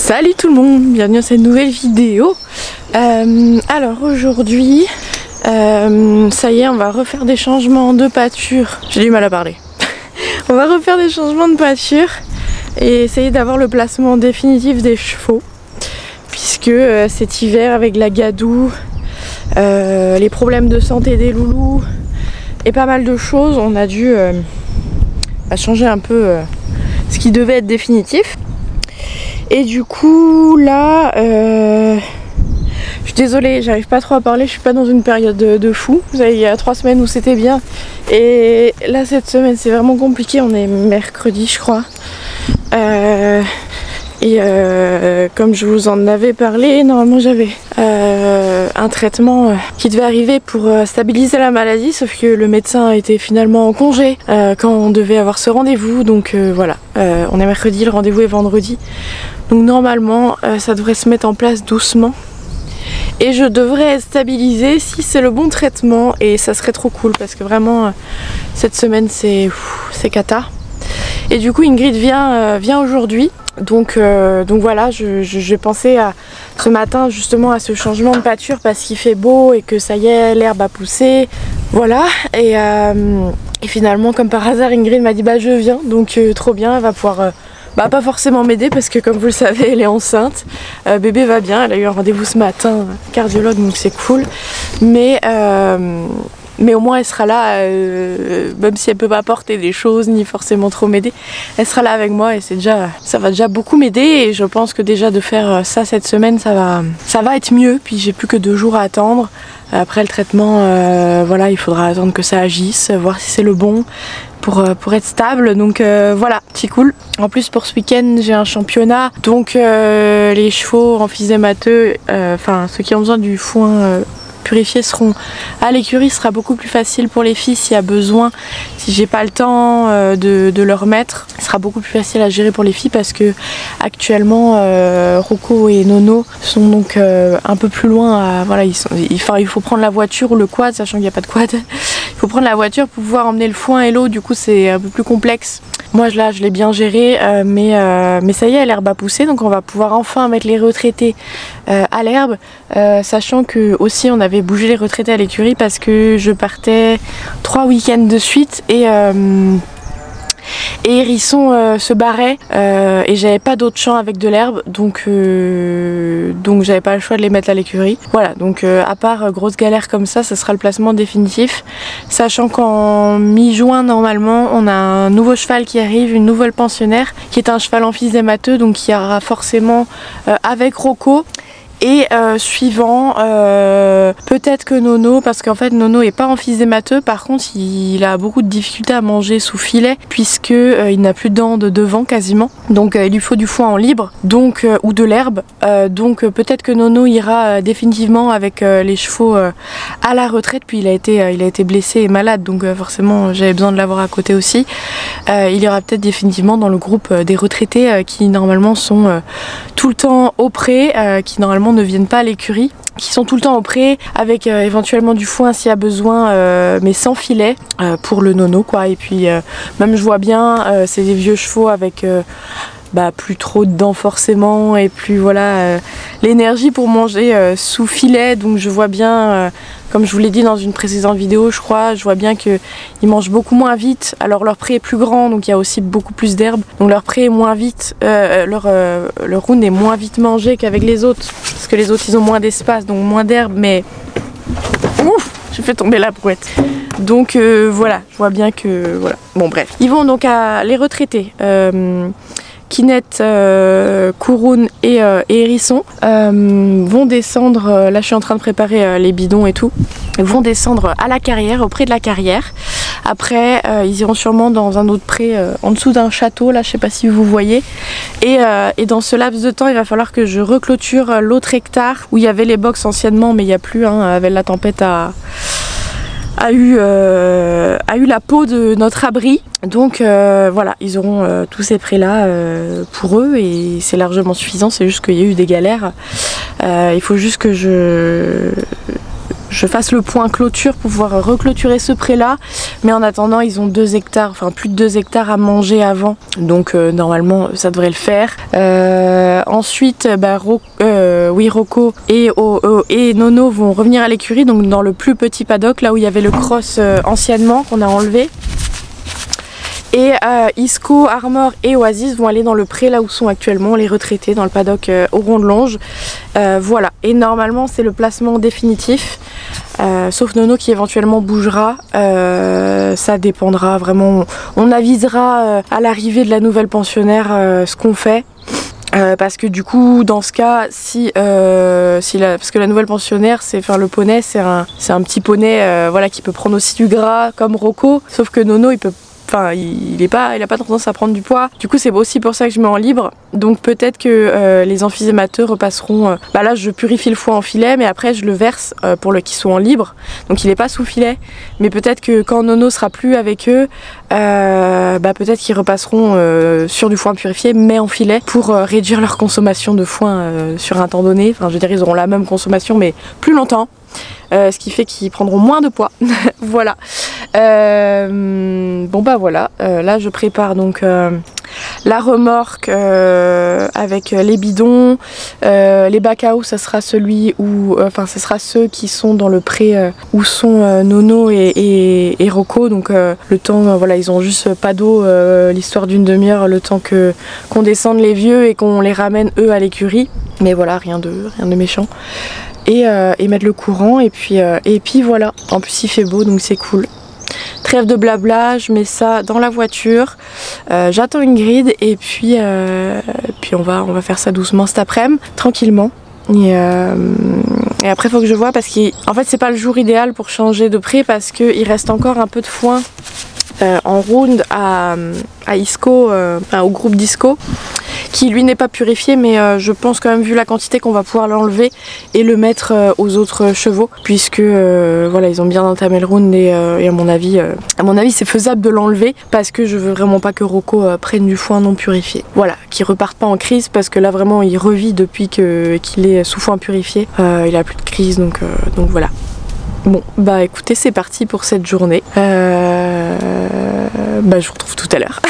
Salut tout le monde, bienvenue dans cette nouvelle vidéo. Alors aujourd'hui, ça y est, on va refaire des changements de pâture. J'ai du mal à parler. On va refaire des changements de pâture et essayer d'avoir le placement définitif des chevaux. Puisque cet hiver avec la gadoue, les problèmes de santé des loulous et pas mal de choses, on a dû changer un peu ce qui devait être définitif. Et du coup là, je suis désolée, j'arrive pas trop à parler, je suis pas dans une période de fou. Vous savez, il y a 3 semaines où c'était bien. Et là cette semaine c'est vraiment compliqué, on est mercredi je crois. Comme je vous en avais parlé, normalement j'avais un traitement qui devait arriver pour stabiliser la maladie, sauf que le médecin a été finalement en congé quand on devait avoir ce rendez-vous. Donc voilà, on est mercredi, le rendez-vous est vendredi. Donc normalement ça devrait se mettre en place doucement. Et je devrais être stabilisée si c'est le bon traitement, et ça serait trop cool parce que vraiment cette semaine c'est cata. Et du coup Ingrid vient aujourd'hui. Donc voilà, je pensais à ce matin justement à ce changement de pâture parce qu'il fait beau et que ça y est, l'herbe a poussé. Voilà, et finalement comme par hasard Ingrid m'a dit bah je viens, donc trop bien, elle va pouvoir pas forcément m'aider parce que comme vous le savez elle est enceinte. Bébé va bien, elle a eu un rendez-vous ce matin, cardiologue, donc c'est cool. Mais au moins elle sera là, même si elle peut pas porter des choses ni forcément trop m'aider, elle sera là avec moi et ça va déjà beaucoup m'aider. Et je pense que déjà de faire ça cette semaine ça va être mieux. Puis j'ai plus que 2 jours à attendre. Après le traitement, voilà, il faudra attendre que ça agisse, voir si c'est le bon pour être stable. Donc voilà, c'est cool. En plus pour ce week-end j'ai un championnat, donc les chevaux emphysémateux, enfin ceux qui ont besoin du foin purifiés seront à l'écurie. Ce sera beaucoup plus facile pour les filles s'il y a besoin, si j'ai pas le temps de leur mettre. Ce sera beaucoup plus facile à gérer pour les filles parce que actuellement Rocco et Nono sont donc un peu plus loin. Voilà, il faut prendre la voiture ou le quad, sachant qu'il n'y a pas de quad. Il faut prendre la voiture pour pouvoir emmener le foin et l'eau, du coup c'est un peu plus complexe. Moi là je l'ai bien géré, mais ça y est, l'herbe a poussé, donc on va pouvoir enfin mettre les retraités à l'herbe, sachant que aussi on avait bougé les retraités à l'écurie parce que je partais 3 week-ends de suite et Hérisson se barrait et j'avais pas d'autre champ avec de l'herbe, donc j'avais pas le choix de les mettre à l'écurie. Voilà, donc à part grosse galère comme ça sera le placement définitif, sachant qu'en mi-juin normalement on a un nouveau cheval qui arrive, une nouvelle pensionnaire qui est un cheval emphysémateux, donc qui ira forcément avec Rocco. Et suivant, peut-être que Nono, parce qu'en fait Nono est pas emphysémateux, par contre il a beaucoup de difficultés à manger sous filet puisque il n'a plus de dents de devant quasiment, donc il lui faut du foin en libre, donc ou de l'herbe, donc peut-être que Nono ira définitivement avec les chevaux à la retraite. Puis il a été blessé et malade, donc forcément j'avais besoin de l'avoir à côté aussi. Il y aura peut-être définitivement dans le groupe des retraités qui normalement sont tout le temps au pré, qui normalement ne viennent pas à l'écurie, qui sont tout le temps au pré avec éventuellement du foin s'il y a besoin, mais sans filet pour le Nono quoi. Et puis même je vois bien c'est des vieux chevaux avec plus trop de dents forcément, et plus voilà l'énergie pour manger sous filet, donc je vois bien comme je vous l'ai dit dans une précédente vidéo je crois, je vois bien qu'ils mangent beaucoup moins vite. Alors leur pré est plus grand, donc il y a aussi beaucoup plus d'herbe, donc leur pré est moins vite, leur round est moins vite mangé qu'avec les autres, parce que les autres ils ont moins d'espace, donc moins d'herbe. Mais ouf, j'ai fait tomber la brouette. Donc voilà, je vois bien que voilà. Bon bref, ils vont donc à les retraités. Kinette, Kouroun et Hérisson vont descendre, là je suis en train de préparer les bidons et tout, vont descendre à la carrière, auprès de la carrière. Après ils iront sûrement dans un autre pré en dessous d'un château, là je sais pas si vous voyez. Et dans ce laps de temps il va falloir que je reclôture l'autre hectare où il y avait les box anciennement, mais il n'y a plus, avec la tempête a eu la peau de notre abri. Donc voilà, ils auront tous ces prés là pour eux et c'est largement suffisant. C'est juste qu'il y a eu des galères. Il faut juste que je fasse le point clôture pour pouvoir reclôturer ce pré là. Mais en attendant ils ont 2 hectares, enfin plus de 2 hectares à manger avant. Donc normalement ça devrait le faire. Ensuite Rocco et Nono vont revenir à l'écurie, donc dans le plus petit paddock, là où il y avait le cross anciennement qu'on a enlevé. Et Isco, Armor et Oasis vont aller dans le pré là où sont actuellement les retraités, dans le paddock au rond de Longe. Voilà, et normalement c'est le placement définitif, sauf Nono qui éventuellement bougera. Ça dépendra vraiment, on avisera à l'arrivée de la nouvelle pensionnaire ce qu'on fait. Parce que du coup dans ce cas parce que la nouvelle pensionnaire c'est le poney, c'est un petit poney voilà, qui peut prendre aussi du gras comme Rocco, sauf que Nono il a pas tendance à prendre du poids. Du coup c'est aussi pour ça que je mets en libre. Donc peut-être que les emphysémateurs repasseront. Là je purifie le foie en filet, mais après je le verse pour qu'ils soient en libre. Donc il est pas sous filet. Mais peut-être que quand Nono sera plus avec eux, peut-être qu'ils repasseront sur du foin purifié mais en filet pour réduire leur consommation de foin sur un temps donné. Enfin je veux dire, ils auront la même consommation mais plus longtemps. Ce qui fait qu'ils prendront moins de poids. Voilà. Bon voilà, là je prépare donc la remorque avec les bidons, les bacs à eau, ça sera celui où, ce sera ceux qui sont dans le pré où sont Nono et Rocco. Donc le temps, voilà, ils ont juste pas d'eau, l'histoire d'une demi-heure, le temps qu'on descende les vieux et qu'on les ramène eux à l'écurie. Mais voilà, rien de méchant. Et mettre le courant et puis voilà. En plus il fait beau donc c'est cool. Trêve de blabla, je mets ça dans la voiture, j'attends une grid et puis on va faire ça doucement cet après-midi, tranquillement. Et après il faut que je vois parce qu'en fait c'est pas le jour idéal pour changer de pré parce qu'il reste encore un peu de foin en round à Isco, au groupe d'Isco, qui lui n'est pas purifié, mais je pense quand même, vu la quantité, qu'on va pouvoir l'enlever et le mettre aux autres chevaux, puisque voilà, ils ont bien entamé le round et à mon avis c'est faisable de l'enlever parce que je veux vraiment pas que Rocco prenne du foin non purifié. Voilà, qu'il reparte pas en crise parce que là vraiment il revit depuis qu'il est sous foin purifié. Il a plus de crise donc voilà. Bon bah écoutez, c'est parti pour cette journée. Je vous retrouve tout à l'heure.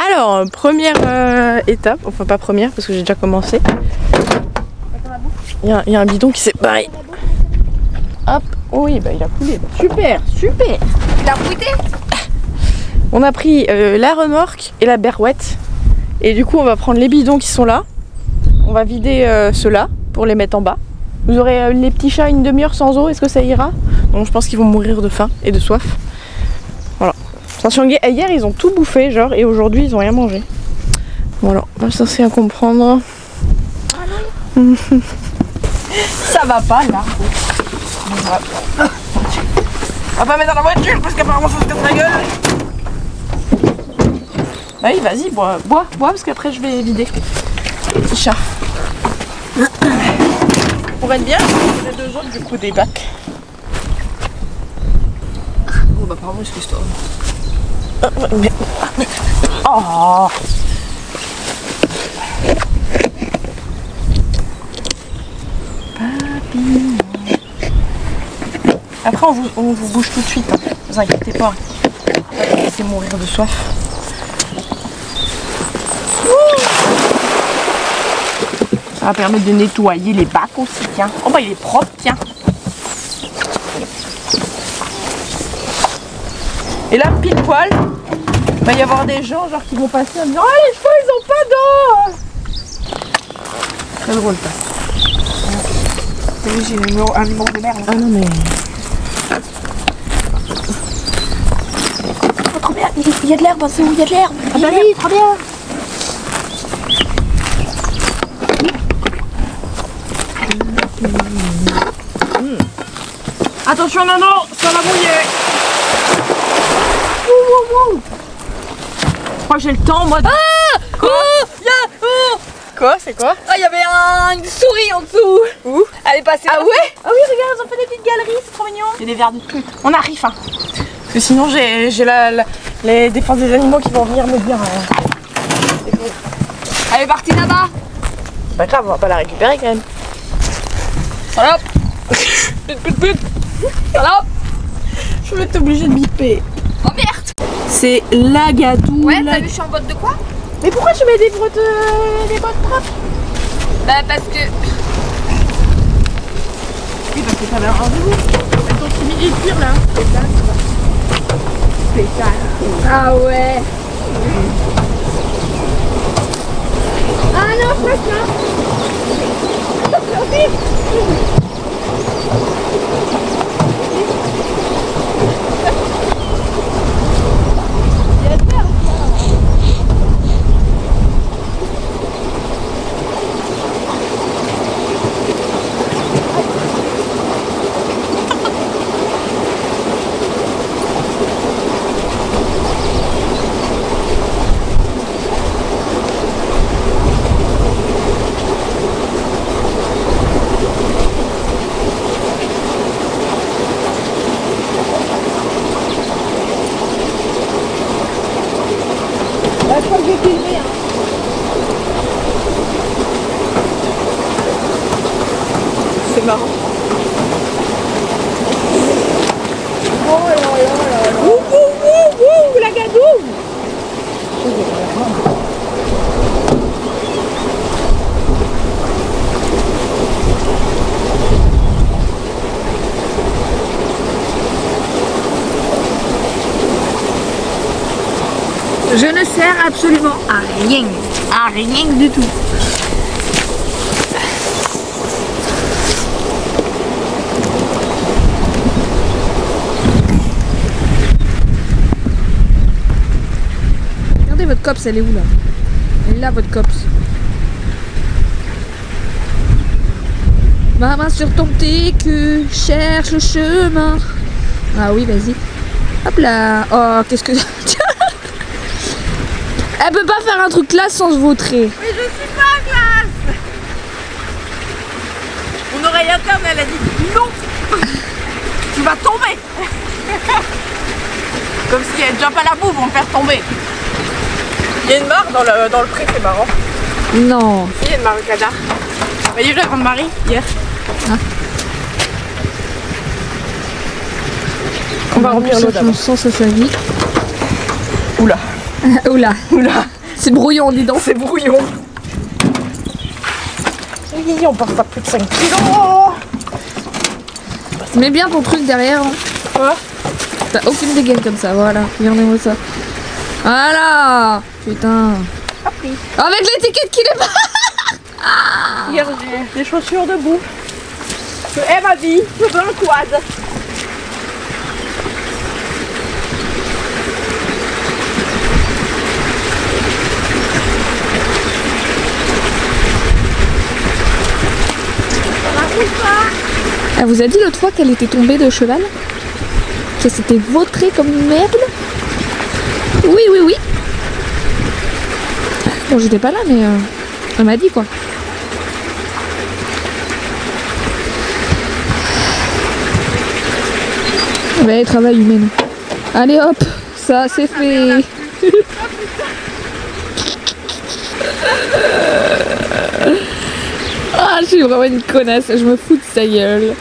Alors, première étape, enfin pas première parce que j'ai déjà commencé. Il y a un bidon qui s'est barré. Hop, oui, bah il a coulé. Super, super. Il a fouetté. On a pris la remorque et la berouette. Et du coup, on va prendre les bidons qui sont là. On va vider ceux-là pour les mettre en bas. Vous aurez les petits chats une demi-heure sans eau, est-ce que ça ira? Bon, je pense qu'ils vont mourir de faim et de soif. Voilà. Attention, hier ils ont tout bouffé, genre, et aujourd'hui ils ont rien mangé. Voilà, on va essayer à comprendre. Ah non. Ça va pas là. On va pas mettre dans la voiture parce qu'apparemment ça se casse la gueule. Bah oui, vas-y, bois parce qu'après je vais vider. Petit chat. Pour être bien, les deux autres du coup des bacs. Oh bah pardon, excuse-toi. Oh. Papillon. Après on vous bouge tout de suite, hein. Vous inquiétez pas. On va laisser mourir de soif. Ça va permettre de nettoyer les bacs aussi, tiens. Oh bah il est propre, tiens. Et là, pile poil, il va y avoir des gens genre qui vont passer en disant « Ah, les chevaux, ils ont pas d'eau !» Très drôle, ça. T'as vu, j'ai un numéro de merde. Ah non, mais... Oh, trop bien, il y a de l'herbe, c'est où il y a de l'herbe. Ah bah oui, trop bien. Attention, Nano, ça va mouiller. Je crois que j'ai le temps, moi. De... Ah, oh, Quoi? C'est quoi? Ah, il y avait une souris en dessous. Où? Elle est passée. Ah là. ouais? Ah oui, regarde, ils ont fait des petites galeries, c'est trop mignon. Il y a des verres de trucs. On arrive, hein. Parce que sinon, j'ai les défenses des animaux qui vont venir me dire. Elle est partie là-bas. C'est pas grave, on va pas la récupérer quand même. Salope. Put. Salope. Je vais être obligée de biper. Oh merde. C'est la gadou. Ouais, t'as vu, je suis en botte de quoi? Mais pourquoi tu mets des bottes propres? Bah parce que... Oui, parce que t'avais un rendez-vous. Elles sont similitudes là. C'est ça. Ah ouais. Ah non, je passe là. Je crois que je vais filmer. Hein. C'est marrant. Oh là là là là. Ouh, la gadou. Je ne sers absolument à rien du tout. Regardez votre copse, elle est où là? Elle est là votre copse. Ma main sur ton petit cul, cherche le chemin. Ah oui, vas-y. Hop là. Oh, qu'est-ce que... Elle peut pas faire un truc classe sans se vautrer. Mais je suis pas classe. Mon oreille interne, elle a dit non. Tu vas tomber. Comme s'il n'y avait déjà pas la boue, vont me faire tomber. Il y a une mare dans le pré, c'est marrant. Non. Il y a une mare au cadavre. Vous voyez la grande Marie hier. Ah. On va remplir l'eau son d'abord. sens à sa vie. Oula. Oula. Oula. C'est brouillon, dis donc. C'est brouillon. Oui, on porte pas plus de 5 kilos. Mets bien ton truc derrière. Hein. Quoi? T'as aucune dégaine comme ça, voilà. Regardez-moi ça. Voilà. Putain. Avec l'étiquette qui est pas. Hier, j'ai des chaussures debout. Eh ma vie, je veux un quad. Elle vous a dit l'autre fois qu'elle était tombée de cheval? Qu'elle s'était vautrée comme une merde? Oui, oui, oui. Bon, j'étais pas là, mais elle m'a dit quoi. Ouais, travail humain. Allez hop, ça c'est fait. Ah, je suis vraiment une connasse, je me fous de sa gueule.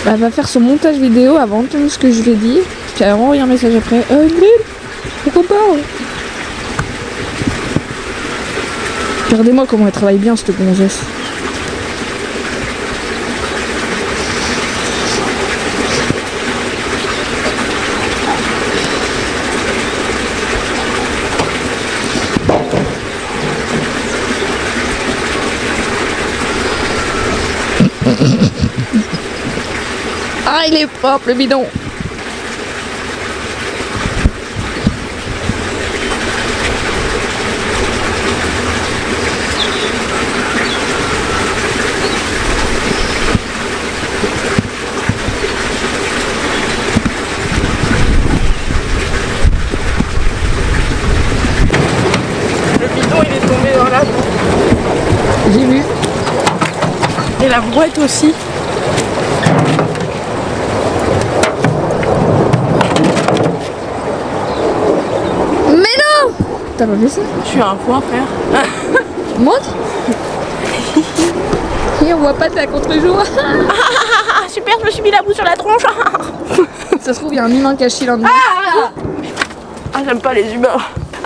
Elle va faire son montage vidéo avant d'entendre ce que je vais dire. Puis elle va envoyer un message après. Ingrid, pourquoi pas? Regardez-moi comment elle travaille bien cette gonzesse. Ah, il est propre le bidon. Le bidon, il est la brouette aussi. Mais non! T'as pas fait ça? Je suis à un point, frère. Montre. Et on voit pas, t'es à contre-jour. Ah, super, je me suis mis la boue sur la tronche. Ça se trouve, il y a un humain caché là-dedans. Ah, j'aime pas les humains.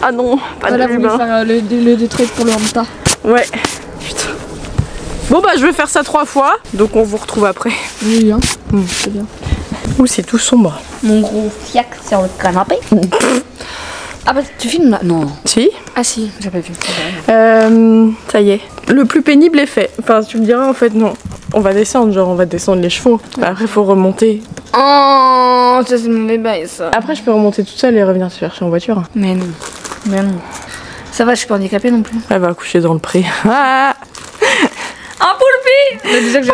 Ah non, pas voilà, de vous humains. faire le trade pour le hamta. Ouais. Putain. Bon bah je vais faire ça 3 fois, donc on vous retrouve après. Oui, hein. C'est bien. Ouh, c'est tout sombre. Mon gros fiac sur le canapé. Ah bah tu filmes là? Non. Si. Ah si, j'ai pas vu. Ça y est. Le plus pénible est fait. Enfin, tu me diras en fait non. On va descendre, genre on va descendre les chevaux. Après faut remonter. Oh, ça c'est mon bébé ça. Après je peux remonter toute seule et revenir se chercher en voiture. Mais non. Mais non. Ça va, je suis pas handicapée non plus. Elle va accoucher dans le pré. Ah Un poulpi! Déjà que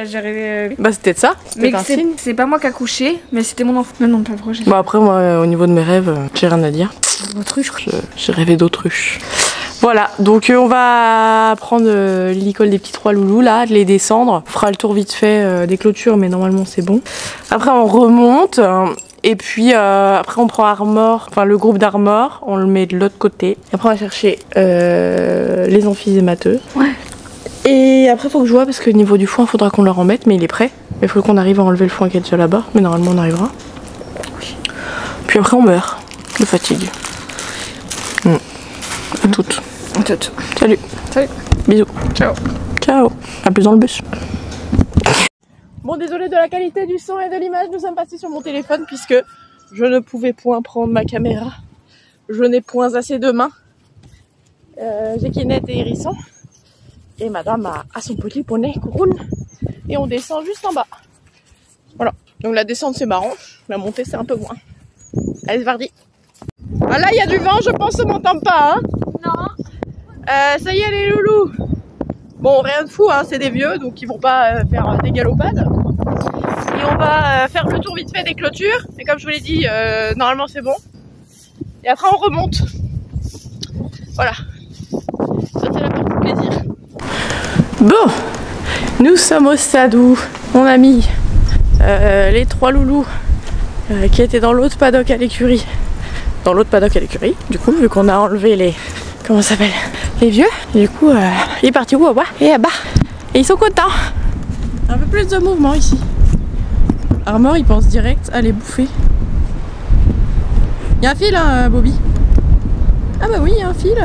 j'ai rêvé. bah c'était de ça. Mais Un signe. c'est pas moi qui a couché, mais c'était mon enfant. Mais non, pas le projet. Bon après moi au niveau de mes rêves, j'ai rien à dire. Autruche. J'ai rêvé d'autruche. Voilà, donc on va prendre l'école des petits 3 loulous là, de les descendre. On fera le tour vite fait des clôtures, mais normalement c'est bon. Après on remonte, et puis après on prend Armor, enfin le groupe d'Armor, on le met de l'autre côté. Après on va chercher les emphysémateux. Ouais. Et après faut que je vois, parce que au niveau du foin, il faudra qu'on leur en mette, mais il est prêt. Mais il faut qu'on arrive à enlever le foin qui est déjà là-bas, mais normalement on arrivera. Puis après on meurt de fatigue. À toutes. Salut. Salut. Bisous. Ciao. Ciao. À plus dans le bus. Bon, désolé de la qualité du son et de l'image. Nous sommes passés sur mon téléphone puisque je ne pouvais point prendre ma caméra. Je n'ai point assez de mains. J'ai Kinette et Hérisson. Et madame a son petit poney coucoune. Et on descend juste en bas. Voilà. Donc la descente c'est marrant. La montée c'est un peu moins. Allez, c'est parti. Ah là, il y a du vent, je pense que ça m'entend pas. Hein. Non. Ça y est les loulous. Bon, rien de fou, hein, c'est des vieux, donc ils vont pas faire des galopades. Et on va faire le tour vite fait des clôtures. Et comme je vous l'ai dit, normalement c'est bon. Et après on remonte. Voilà. Ça c'est la partie plaisir. Bon, nous sommes au stade où on a mis les 3 loulous qui étaient dans l'autre paddock à l'écurie. Dans l'autre paddock à l'écurie, du coup, vu qu'on a enlevé les... Comment ça s'appelle? Les vieux. Et du coup, il est parti où? Et là-bas. Et ils sont contents. Un peu plus de mouvement ici. Armor, il pense direct à les bouffer. Il y a un fil, hein, Bobby? Ah bah oui, il y a un fil.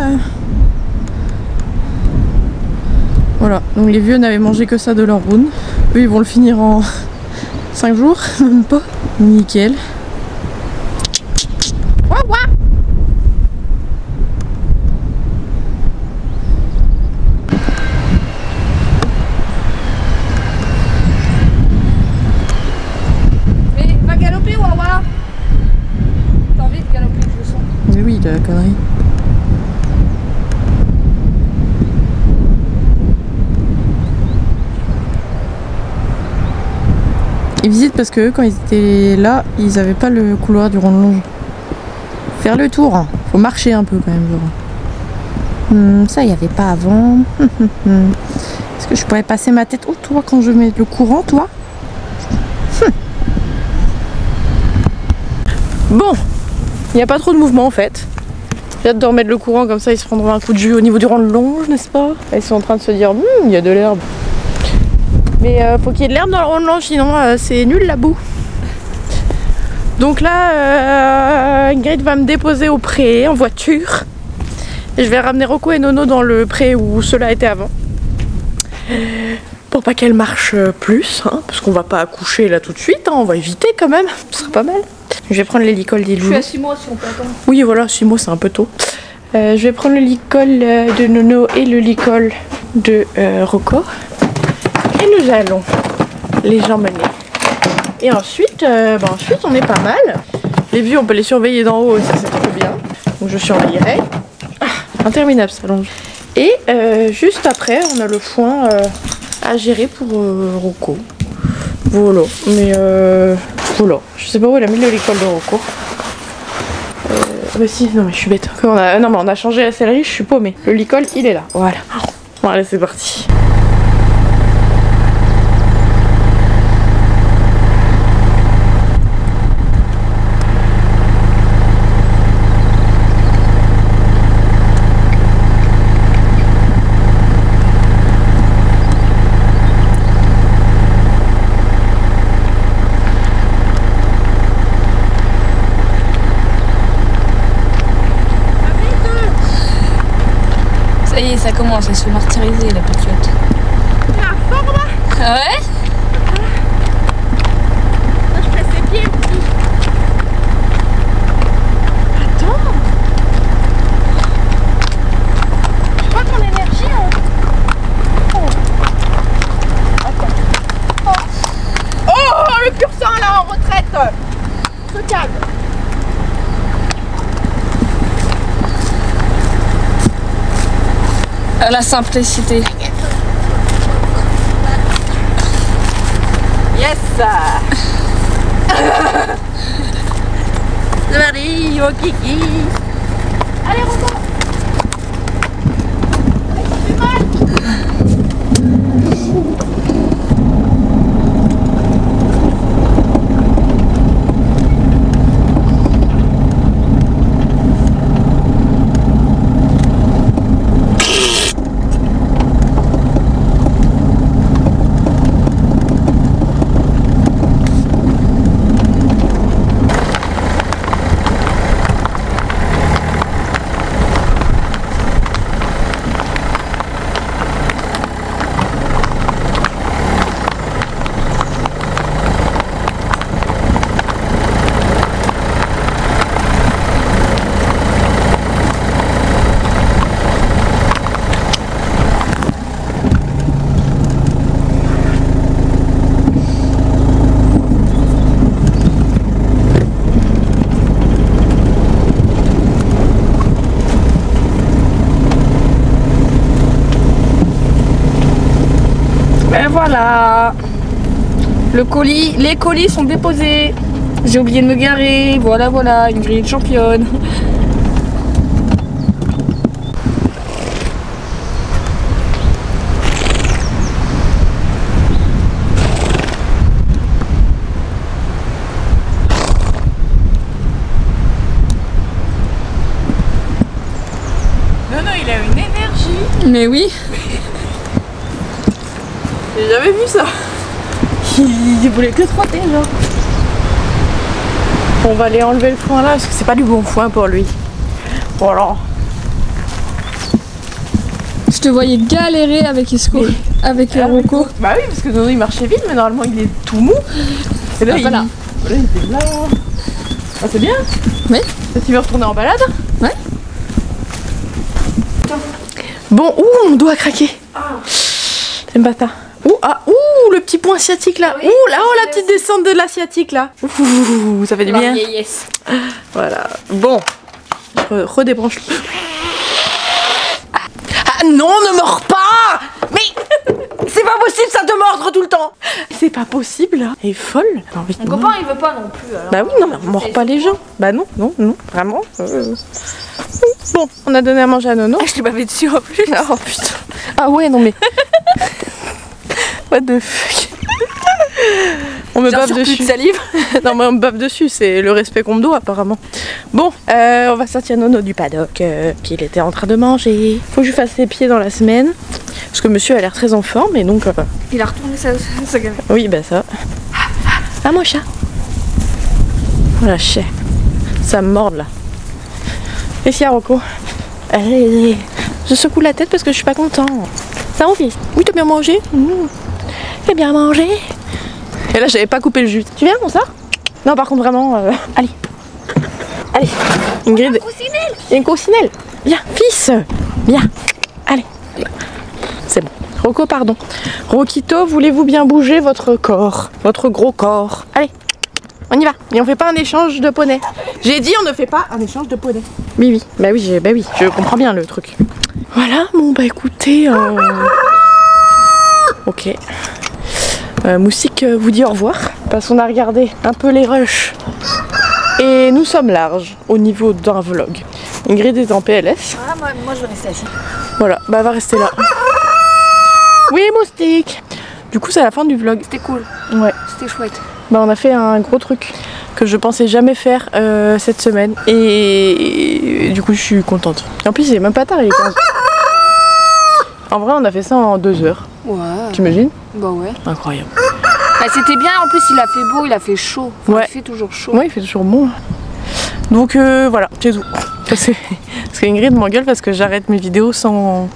Voilà, donc les vieux n'avaient mangé que ça de leur round. Eux, ils vont le finir en 5 jours, même pas. Nickel. Mais va galoper, Wawa. T'as envie de galoper, je le sens. Mais oui, la connerie. Ils visitent parce que eux, quand ils étaient là, ils avaient pas le couloir du rond-longe. Faire le tour, faut marcher un peu quand même, genre. Ça, il n'y avait pas avant. Est-ce que je pourrais passer ma tête? Oh, toi, quand je mets le courant, toi. Bon, il n'y a pas trop de mouvement en fait. J'ai hâte de remettre le courant, comme ça ils se prendront un coup de jus au niveau du rond-longe, n'est-ce pas? Ils sont en train de se dire, il y a de l'herbe. Mais faut qu'il y ait de l'herbe dans le rond-longe, sinon c'est nul la boue. Donc là, Ingrid va me déposer au pré en voiture. Et je vais ramener Rocco et Nono dans le pré où cela était avant. Pour pas qu'elle marche plus, hein, parce qu'on va pas accoucher là tout de suite, hein, on va éviter quand même, ce serait pas mal. Je vais prendre les licoles des loulous. Je suis à 6 mois si on peut attendre. Oui, voilà, 6 mois c'est un peu tôt. Je vais prendre le licol de Nono et le licol de Rocco. Et nous allons les emmener. Et ensuite, ensuite on est pas mal. Les vieux, on peut les surveiller d'en haut, et ça c'est trop bien. Donc je surveillerai. Ah, interminable ça longe. Et juste après, on a le foin à gérer pour Rocco. Voilà. Mais voilà. Je sais pas où elle a mis le licol de Rocco. Bah si, non mais je suis bête. Non mais on a changé la sellerie, je suis paumée. Le licol, il est là. Voilà. Bon allez, c'est parti. Ça y est, ça commence à se martyriser la petite. La forme. Ah ouais? Je fais ses pieds aussi. Attends. Je vois ton énergie. Hein. Oh. Attends. Oh, le pur sang là en retraite. Se calme. À la simplicité. Yes. C'est parti, au kiki. Allez, Robo. Et voilà, le colis, les colis sont déposés. J'ai oublié de me garer. Voilà, voilà, une grille de championne. Non, il a une énergie. Mais oui. J'ai jamais vu ça. Il voulait que trotter, genre. On va aller enlever le foin là parce que c'est pas du bon foin pour lui. Voilà. Je te voyais galérer avec Isco, avec Rocco. Bah oui, parce que Nono il marchait vite, mais normalement il est tout mou. Et là, voilà. Il était là. Ah, c'est bien. Oui. Tu veux retourner en balade? Ouais. Bon, ouh, mon doigt a craqué. J'aime pas ça. Ouh, le petit point sciatique là. Oui, ouh, là, oh, la petite descente de la sciatique là. Ouh, ça fait du bien. Yes. Voilà. Bon, redébranche. Ah non, ne mords pas. Mais c'est pas possible ça de mordre tout le temps. C'est pas possible là. Elle est folle. J'ai envie de Mon copain il veut pas non plus. Alors. Bah oui, non, mais on mord pas les gens. Bah non, vraiment. Bon, on a donné à manger à Nono. Je l'ai bavé dessus en plus. Oh putain. Ah ouais, non mais. What the fuck. On me bave dessus. Plus de salive. Non mais on me bave dessus, c'est le respect qu'on me doit apparemment. Bon, on va sortir Nono du paddock qu'il était en train de manger. Faut que je fasse ses pieds dans la semaine. Parce que monsieur a l'air très en forme et donc... Il a retourné sa gamelle. Oui, bah ça. Ah mon chat. Oh la chais. Ça me morde là. Et si Rocco. Allez, je secoue la tête parce que je suis pas content. Ça mon fils. Oui, t'as bien mangé? T'as bien mangé? Et là, j'avais pas coupé le jus. Tu viens, on sort? Non, par contre, vraiment. Allez. Allez. Ingrid. Il y a une coussinelle. Viens, fils. Viens. Allez. C'est bon. Rocco, pardon. Roquito, voulez-vous bien bouger votre corps? Votre gros corps. Allez. On y va. Et on fait pas un échange de poney. J'ai dit on ne fait pas un échange de poney. Oui. Bah oui, je comprends bien le truc. Voilà, bon bah écoutez. Ok. Moussik vous dit au revoir. Parce qu'on a regardé un peu les rushs. Et nous sommes larges au niveau d'un vlog. Ingrid est en PLS. Ah, moi je vais rester assis. Voilà, bah elle va rester là. Oui, moustique. Du coup, c'est la fin du vlog. C'était cool. Ouais. C'était chouette. Bah on a fait un gros truc que je pensais jamais faire cette semaine. Et du coup, je suis contente. En plus, il est même pas tard, il est 15. En vrai, on a fait ça en 2 heures. Ouais. T'imagines? Bah ouais. Incroyable. Bah c'était bien, en plus il a fait beau, il a fait chaud. Enfin, Ouais. Il fait toujours chaud. Ouais, il fait toujours bon. Donc voilà, c'est tout. Parce qu'Ingrid m'engueule parce que j'arrête mes vidéos sans...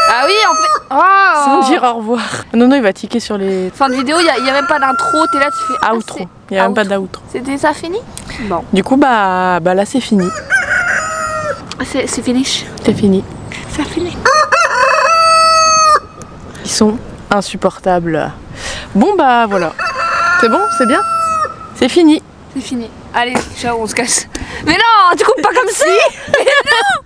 Ah oui, en fait. Oh. Sans dire au revoir. Non, il va tiquer sur les... Fin de vidéo, il n'y a même pas d'intro, t'es là, tu fais... outro. Il n'y a même pas d'outro. C'était ça fini? Bon. Du coup, bah là, c'est fini. C'est finish. C'est fini. C'est fini. Ils sont insupportables. Bon, bah voilà. C'est bon? C'est bien? C'est fini. C'est fini. Allez, ciao, on se casse. Mais non, tu coupes pas comme ça. Mais non.